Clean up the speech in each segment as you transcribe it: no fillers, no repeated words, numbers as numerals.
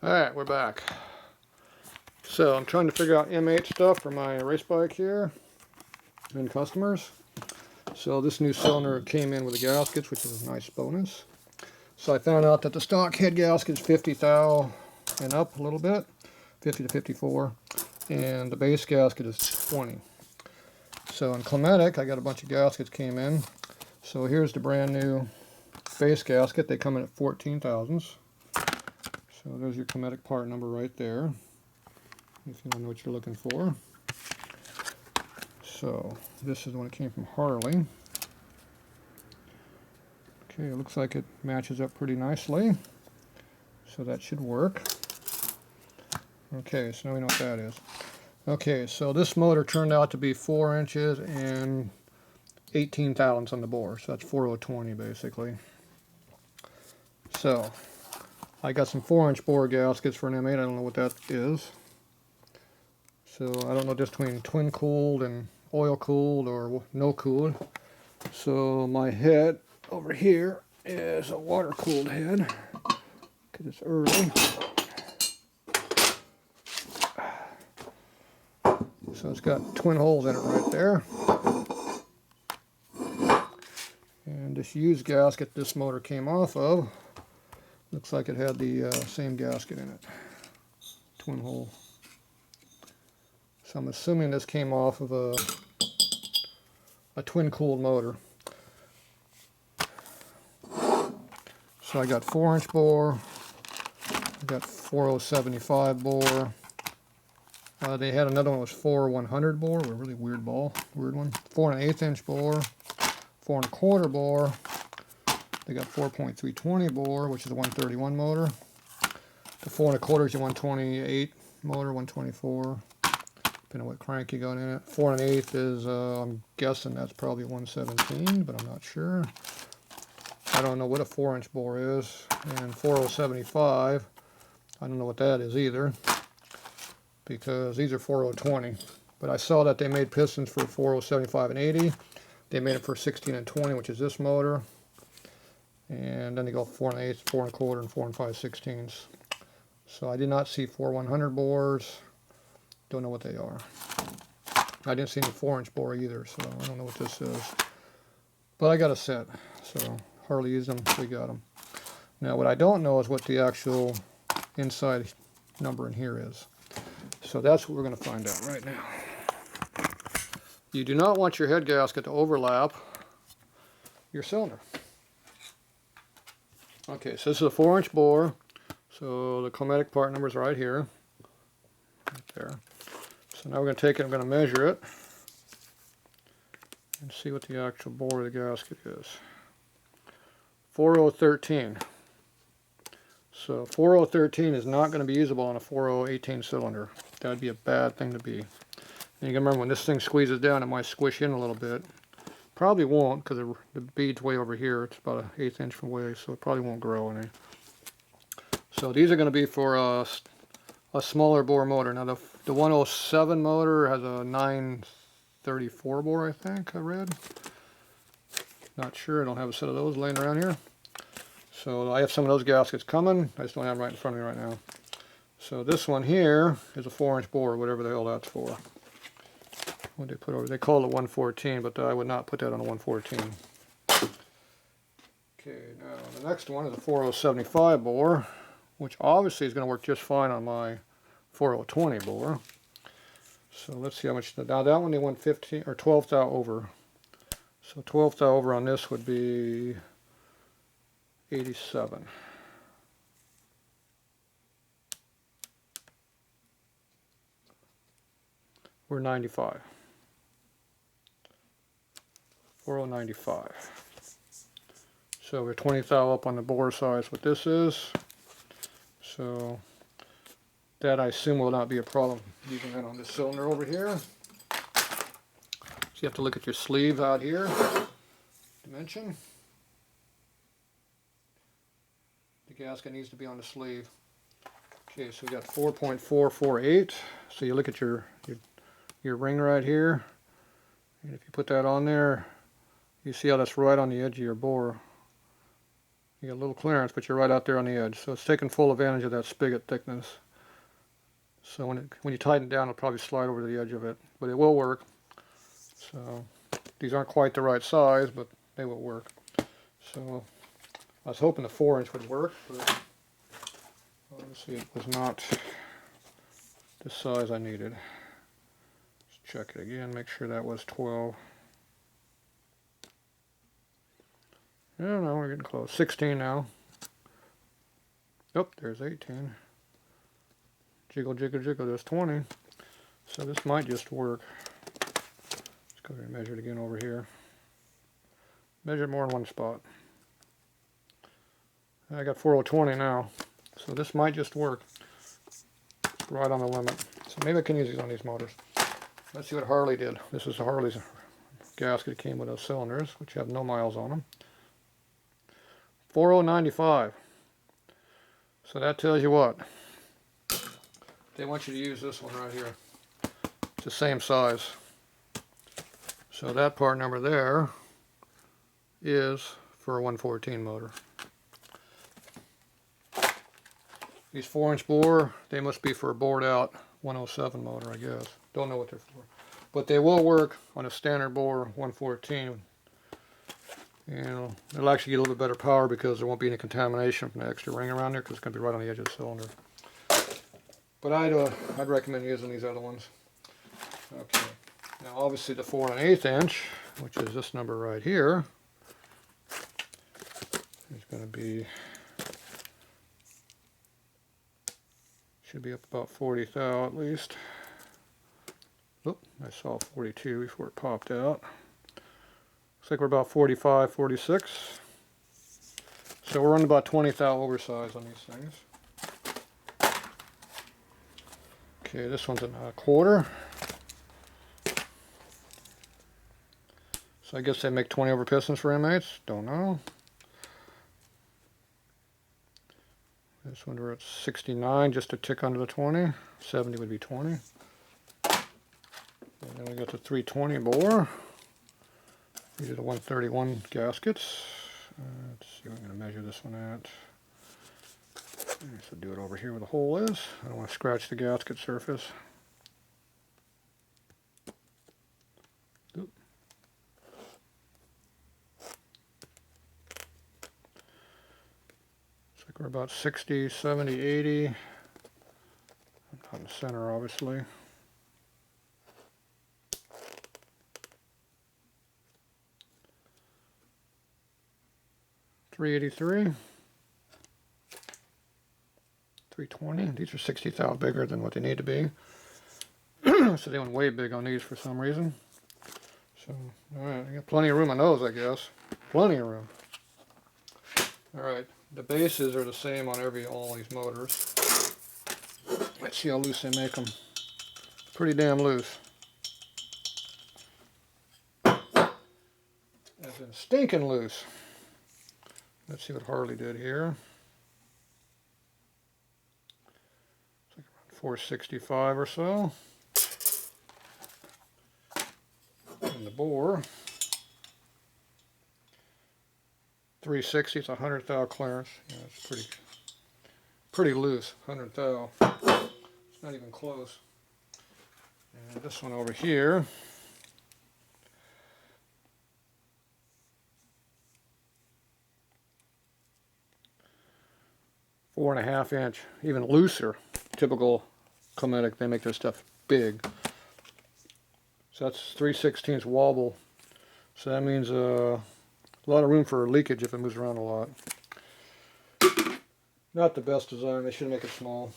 Alright, we're back. So I'm trying to figure out M8 stuff for my race bike here and customers. So this new cylinder came in with the gaskets, which is a nice bonus. So I found out that the stock head gasket is 50 thou and up a little bit, 50 to 54, and the base gasket is 20. So in Climatic, I got a bunch of gaskets came in. So here's the brand new base gasket. They come in at 14 thousandths. So there's your Climatic part number right there, if you want to know what you're looking for. So this is when it came from Harley. Okay, it looks like it matches up pretty nicely, so that should work. Okay, so now we know what that is. Okay, so this motor turned out to be 4 inches and 18 thousandths on the bore, so that's 4020 basically. So I got some 4-inch bore gaskets for an M8. I don't know what that is. So I don't know just between twin cooled and oil cooled or no cooled. So my head over here is a water cooled head because it's early. So it's got twin holes in it right there. And this used gasket this motor came off of, looks like it had the same gasket in it, twin hole. So I'm assuming this came off of a twin cooled motor. So I got 4-inch bore, I got 4075 bore. They had another one that was 4100 bore, a really weird one. 4 1/8 inch bore, 4 1/4 bore. They got 4.320 bore, which is a 131 motor. The 4 1/4 is a 128 motor, 124. Depending on what crank you got in it. 4 1/8 is, I'm guessing that's probably 117, but I'm not sure. I don't know what a 4-inch bore is. And 4075, I don't know what that is either, because these are 4020. But I saw that they made pistons for 4075 and 80. They made it for 16 and 20, which is this motor. And then they go 4 1/8, 4 1/4, and 4 5/16. So I did not see 4100 bores. Don't know what they are. I didn't see any 4-inch bore either, so I don't know what this is. But I got a set, so Harley used them, we got them. Now what I don't know is what the actual inside number in here is. So that's what we're going to find out right now. You do not want your head gasket to overlap your cylinder. Okay, so this is a 4-inch bore. So the Climatic part number is right here. Right there. So now we're going to take it, I'm going to measure it and see what the actual bore of the gasket is. 4013. So 4013 is not going to be usable on a 4018 cylinder. That would be a bad thing to be. And you can remember when this thing squeezes down, it might squish in a little bit. Probably won't, because the bead's way over here. It's about an 1/8 inch away, so it probably won't grow any. So these are going to be for a smaller bore motor. Now the 107 motor has a 934 bore, I think I read. Not sure, I don't have a set of those laying around here. So I have some of those gaskets coming, I just don't have them right in front of me right now. So this one here is a 4-inch bore, whatever the hell that's for. What they put over, they call it 114, but I would not put that on a 114. Okay, now the next one is a 4075 bore, which obviously is going to work just fine on my 4020 bore. So let's see how much. Now that one they went 15 or 12 thou over. So 12 thou over on this would be 87. We're 95. 4095. So we're 20 thou up on the bore size. What this is. So that I assume will not be a problem using that on this cylinder over here. So you have to look at your sleeve out here, dimension. The gasket needs to be on the sleeve. Okay, so we got 4.448. So you look at your ring right here, and if you put that on there, you see how that's right on the edge of your bore. You get a little clearance, but you're right out there on the edge. So it's taking full advantage of that spigot thickness. So when you tighten it down, it'll probably slide over to the edge of it, but it will work. So these aren't quite the right size, but they will work. So I was hoping the 4-inch would work, but obviously it was not the size I needed. Let's check it again, make sure that was 12. Yeah, no, we're getting close. 16 now. Oh, there's 18. Jiggle, jiggle, jiggle, there's 20. So this might just work. Let's go ahead and measure it again over here. Measure it more in one spot. I got 4020 now. So this might just work. It's right on the limit. So maybe I can use these on these motors. Let's see what Harley did. This is Harley's gasket. It came with those cylinders, which have no miles on them. 4095. So that tells you what? They want you to use this one right here. It's the same size. So that part number there is for a 114 motor. These 4-inch bore, they must be for a bored out 107 motor, I guess. Don't know what they're for. But they will work on a standard bore 114. You know, it'll actually get a little bit better power because there won't be any contamination from the extra ring around there because it's going to be right on the edge of the cylinder. But I'd recommend using these other ones. Okay. Now obviously the 4 1/8 inch, which is this number right here, is going to be, should be up about 40 thou at least. Oop, I saw 42 before it popped out. Looks like we're about 45, 46. So we're running about 20 thou oversize on these things. Okay, this one's a 1/4. So I guess they make 20 over pistons for M8s. Don't know. This one we're at 69, just a tick under the 20. 70 would be 20. And then we got the 320 bore. These are the 131 gaskets. Let's see what I'm going to measure this one at. So do it over here where the hole is. I don't want to scratch the gasket surface. Oop. Looks like we're about 60, 70, 80. Not in the center, obviously. $383. 320. These are 60 thou bigger than what they need to be. So they went way big on these for some reason. So, alright, I got plenty of room on those, I guess. Plenty of room. Alright, the bases are the same on all these motors. Let's see how loose they make them. Pretty damn loose. As in stinking loose. Let's see what Harley did here. 465 or so. And the bore, 360. It's 100 thou clearance. Yeah, it's pretty loose. 100 thou. It's not even close. And this one over here, .4.5 inch, even looser. Typical Cometic, they make their stuff big. So that's 3/16 wobble. So that means a lot of room for leakage if it moves around a lot. Not the best design, they should make it small.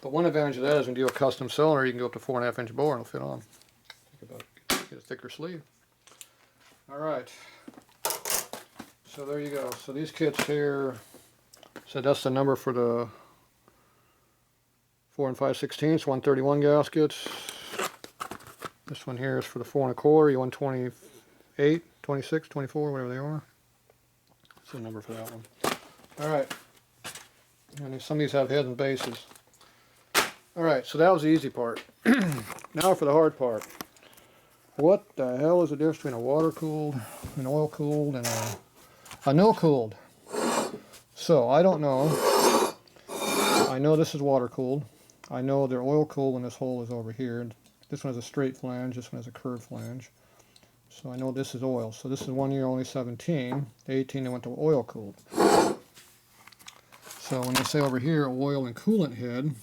But one advantage of that is when you do a custom cylinder, you can go up to 4.5 inch bore and it'll fit on. Think about it, get a thicker sleeve. Alright. So there you go. So these kits here, so that's the number for the 4 5/16, 131 gaskets. This one here is for the 4 1/4, 128, 26, 24, whatever they are. That's the number for that one. Alright. And some of these have heads and bases. Alright, so that was the easy part. Now for the hard part. What the hell is the difference between a water cooled, an oil cooled, and a no cooled. So I don't know. I know this is water cooled. I know they're oil cooled when this hole is over here. This one has a straight flange, this one has a curved flange. So I know this is oil. So this is 1 year only 17. 18 they went to oil cooled. So when they say over here oil and coolant head,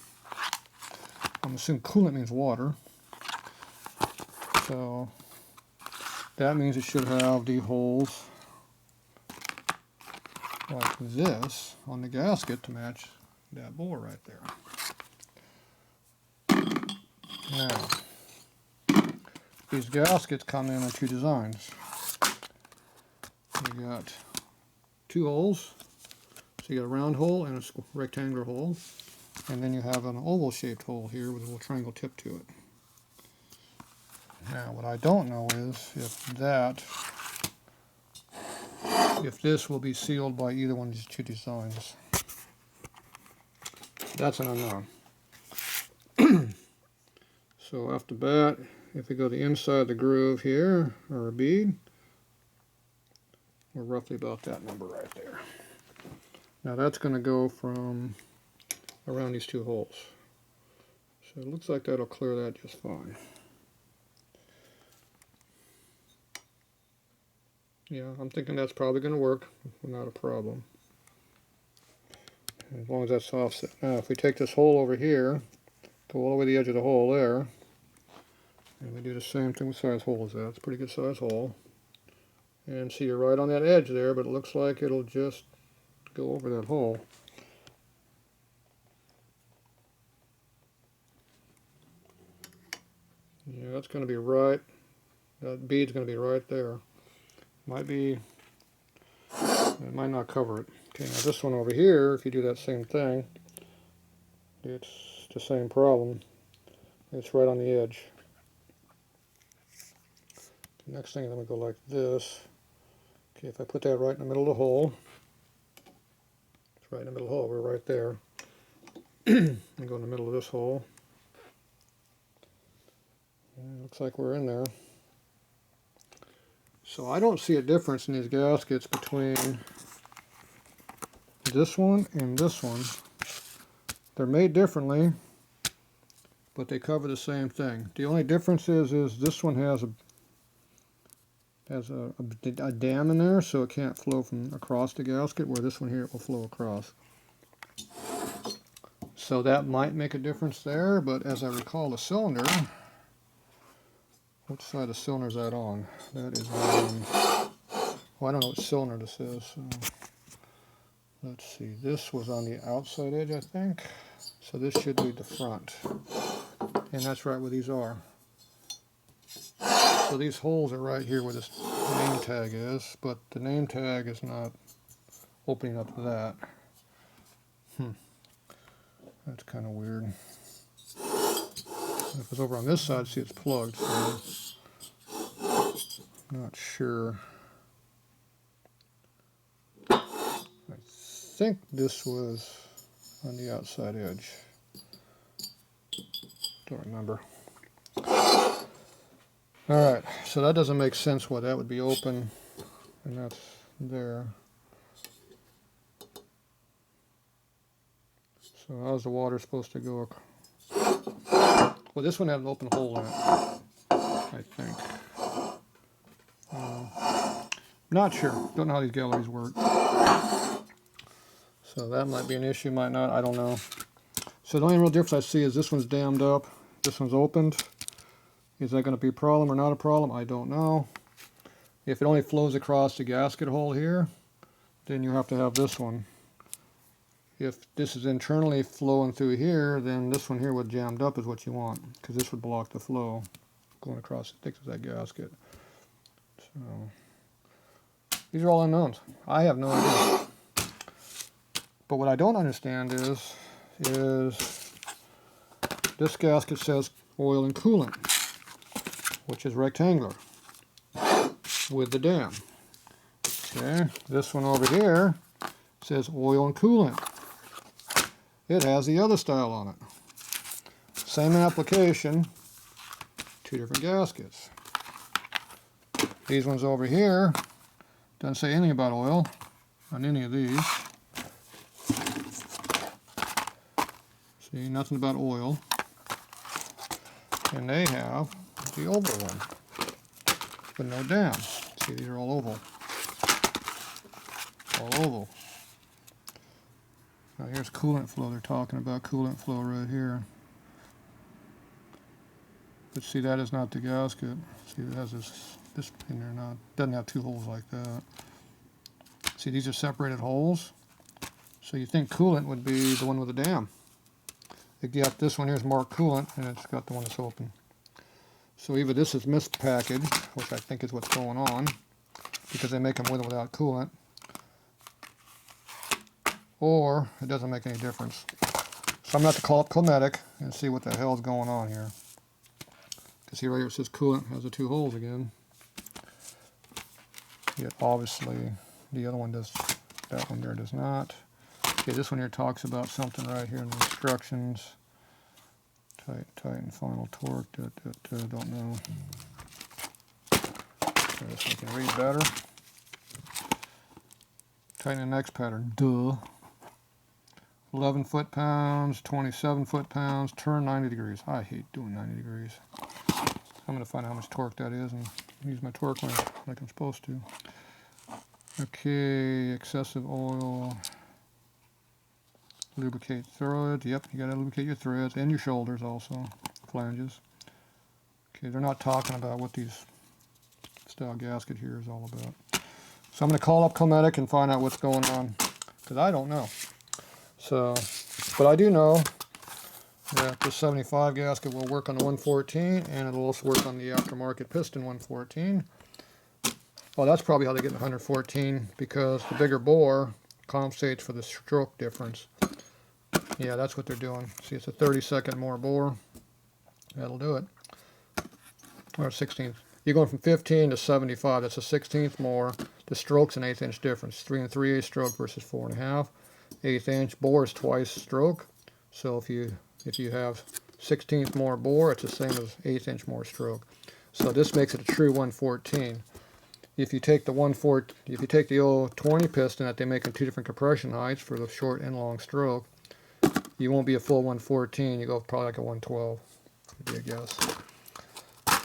I'm assuming coolant means water. So that means it should have the holes like this on the gasket to match that bore right there. Now, these gaskets come in two designs. You got 2 holes. So you got a round hole and a rectangular hole. And then you have an oval shaped hole here with a little triangle tip to it. Now what I don't know is if this will be sealed by either one of these 2 designs. That's an unknown. So off the bat, if we go to the inside the groove here, or a bead, we're roughly about that number right there. Now that's going to go from around these 2 holes. So it looks like that'll clear that just fine. Yeah, I'm thinking that's probably going to work, not a problem. As long as that's offset. Now if we take this hole over here, go all the way to the edge of the hole there, and we do the same thing. What size hole is that? It's a pretty good size hole. And see, you're right on that edge there, but it looks like it'll just go over that hole. Yeah, that's going to be right. That bead's going to be right there. Might be, it might not cover it. Okay, now this one over here, if you do that same thing, it's the same problem. It's right on the edge. The next thing, then we go like this. Okay, if I put that right in the middle of the hole, it's right in the middle of the hole, we're right there. And go in the middle of this hole. And it looks like we're in there. So I don't see a difference in these gaskets between this one and this one. They're made differently, but they cover the same thing. The only difference is this one has a dam in there, so it can't flow from across the gasket, where this one here it will flow across. So that might make a difference there, but as I recall the cylinder, which side of the cylinder is that on? That is on, well, I don't know what cylinder this is. So let's see, this was on the outside edge, I think. So this should be the front. And that's right where these are. So these holes are right here where this name tag is, but the name tag is not opening up to that. That's kind of weird. If it's over on this side, see it's plugged, so I'm not sure. I think this was on the outside edge. Don't remember. Alright, so that doesn't make sense why that would be open, and that's there. So how's the water supposed to go? Well, this one had an open hole in it, I think. Not sure. Don't know how these galleries work. So that might be an issue, might not. I don't know. So the only real difference I see is this one's dammed up, this one's opened. Is that going to be a problem or not a problem? I don't know. If it only flows across the gasket hole here, then you have to have this one. If this is internally flowing through here, then this one here would jammed up is what you want, because this would block the flow going across the thick of that gasket. So these are all unknowns. I have no idea. But what I don't understand is this gasket says oil and coolant, which is rectangular with the dam. Okay, this one over here says oil and coolant. It has the other style on it. Same application, 2 different gaskets. These ones over here doesn't say anything about oil. on any of these. See, nothing about oil. And they have the oval one, but no dam. See, these are all oval. All oval. Now here's coolant flow. They're talking about coolant flow right here. But see, that is not the gasket. See, it has this in there now. Doesn't have two holes like that. See, these are separated holes. So you think coolant would be the one with the dam. You got this one here's marked coolant, and it's got the one that's open. So either this is mispackaged, which I think is what's going on, because they make them with or without coolant, or it doesn't make any difference. So I'm going to have to call up Cosmetic and see what the hell is going on here. Because see right here it says coolant has the two holes again. Yet obviously the other one does, that one there does not. Okay, this one here talks about something right here in the instructions. Tighten final torque, don't know. So this one can read better. Tighten the next pattern, duh. 11 foot-pounds, 27 foot-pounds, turn 90 degrees. I hate doing 90 degrees. I'm going to find out how much torque that is and use my torque wrench like I'm supposed to. Okay, excessive oil. Lubricate threads. Yep, you got to lubricate your threads and your shoulders also, flanges. Okay, they're not talking about what these style gasket here is all about. So I'm going to call up Cosmetic and find out what's going on, because I don't know. So, but I do know that the 75 gasket will work on the 114, and it'll also work on the aftermarket piston 114. Well, that's probably how they get the 114, because the bigger bore compensates for the stroke difference. Yeah, that's what they're doing. See, it's a 30-second more bore. That'll do it. Or 16th. You're going from 15 to 75. That's a 16th more. The stroke's an 1/8 inch difference. 3 3/8 stroke versus 4 1/2. 1/8 inch bore is twice stroke. So if you have 16th more bore, it's the same as 1/8 inch more stroke. So this makes it a true 114. If you take the 020 piston that they make in two different compression heights for the short and long stroke, you won't be a full 114. You go probably like a 112. Would be a guess.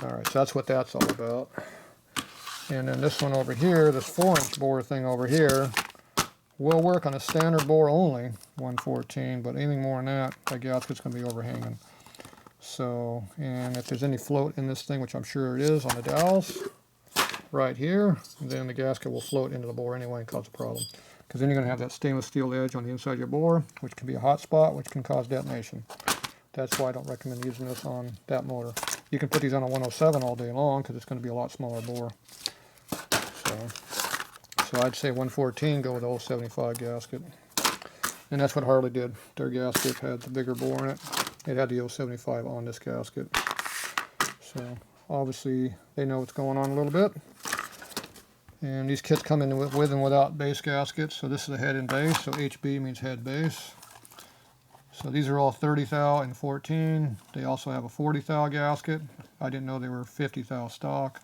All right, so that's what that's all about. And then this one over here, this 4-inch bore thing over here, will work on a standard bore only, 114, but anything more than that, the gasket's going to be overhanging. So, and if there's any float in this thing, which I'm sure it is on the dowels, right here, then the gasket will float into the bore anyway and cause a problem. Because then you're going to have that stainless steel edge on the inside of your bore, which can be a hot spot, which can cause detonation. That's why I don't recommend using this on that motor. You can put these on a 107 all day long because it's going to be a lot smaller bore. So I'd say 114, go with the 075 gasket. And that's what Harley did. Their gasket had the bigger bore in it. It had the 075 on this gasket. So obviously they know what's going on a little bit. And these kits come in with and without base gaskets. So this is the head and base. So HB means head base. So these are all 30 thou and 14. They also have a 40 thou gasket. I didn't know they were 50 thou stock.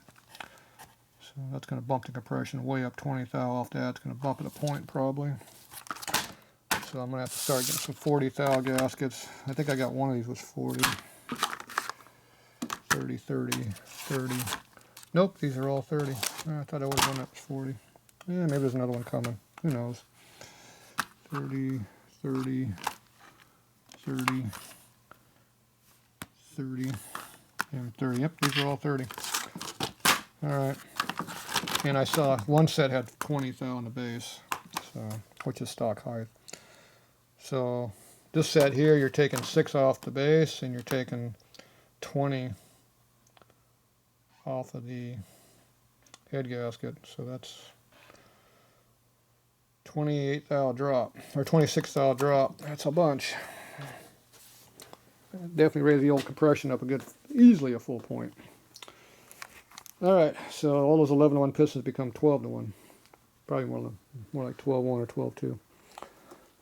So that's going to bump the compression way up 20 thou off that. It's going to bump it a point probably. So I'm going to have to start getting some 40 thou gaskets. I think I got one of these was 40. 30, 30, 30. Nope, these are all 30. I thought I would have one that was 40. Yeah, maybe there's another one coming. Who knows? 30, 30, 30, 30, and 30. Yep, these are all 30. Alright. And I saw one set had 20 thou on the base, so which is stock height. So this set here, you're taking 6 off the base, and you're taking 20 off of the head gasket. So that's 28 thou drop, or 26 thou drop. That's a bunch. Definitely raise the old compression up a good, easily a full point. Alright, so all those 11-to-1 pistons become 12-to-1. Probably more like 12-1 or 12-2.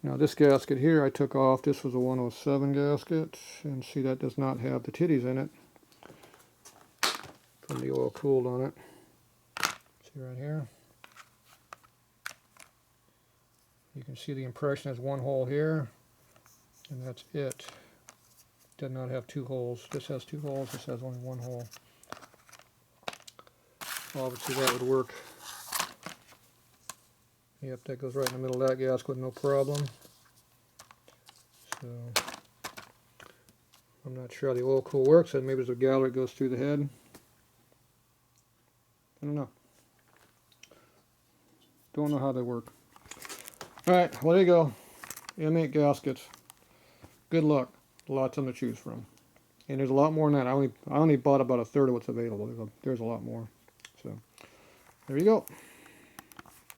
Now this gasket here I took off. This was a 107 gasket. And see, that does not have the titties in it from the oil cooled on it. See right here. You can see the impression is one hole here, and that's it. Did not have two holes. This has two holes, this has only one hole. Obviously that would work. Yep, that goes right in the middle of that gasket, no problem. So, I'm not sure how the oil cool works. Maybe there's a gallery that goes through the head. I don't know. Don't know how they work. Alright, well there you go. M8 gaskets. Good luck. Lots of them to choose from. And there's a lot more than that. I only bought about a third of what's available. There's a lot more. So, there you go.